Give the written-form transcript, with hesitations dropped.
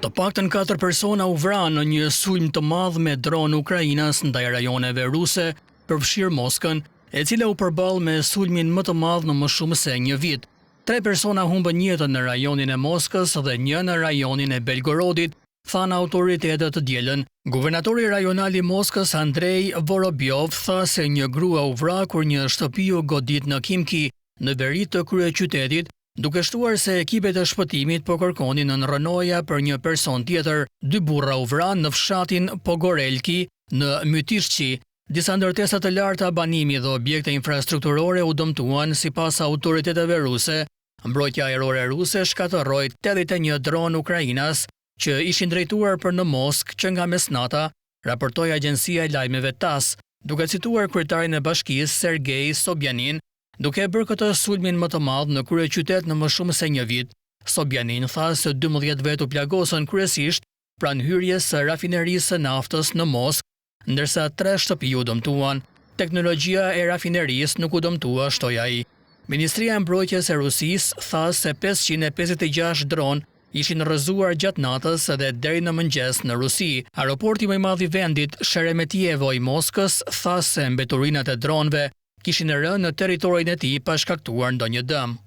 Të paktën 4 persona u vranë në një sulm të madh me dron Ukrainas ndaj rajoneve ruse, përfshirë Moskën, e cila u përball me sulmin më të madh në më shumë se një vit. 3 persona humbën jetën në rajonin e Moskës dhe 1 në rajonin e Belgorodit, thanë autoritetet të dielën. Guvernatori rajonal i Moskës Andrei Vorobyov tha se një grua u vra kur një shtëpi u godit në Khimki, në veri të kryeqytetit, duke shtuar se ekipet e shpëtimit po kërkonin në rënoja për një person tjetër. 2 burra u vranë në fshatin Pogorelki në Mytishqi. Disa ndërtesa të larta banimi dhe objekte infrastrukturore u dëmtuan sipas autoriteteve ruse. Mbrojtja ajrore ruse shkatërroi 81 dron Ukrainas që ishin drejtuar për në Moskë që nga mesnata, raportoi agjencia e lajmeve TASS, duke cituar kryetarin e bashkisë Sergei Sobyanin, duke bërë këtë sulmin më të madh në kryeqytet në më shumë se një vit. Sobyanin tha se 12 vet u plagosën kryesisht pranë hyrjes së rafinerisë së naftës në Moskë, ndërsa 3 shtëpi u dëmtuan. Teknologjia e rafinerisë nuk u dëmtua, shtoi ai. Ministria e Mbrojtjes e Rusisë tha se 556 dron ishin rrëzuar gjatë natës edhe deri në mëngjes në Rusi. Aeroporti më i madh i vendit, Sheremetyevo i Moskës, tha se mbeturinat e dronëve kishin rënë në territorin e tij pa shkaktuar ndonjë dëm.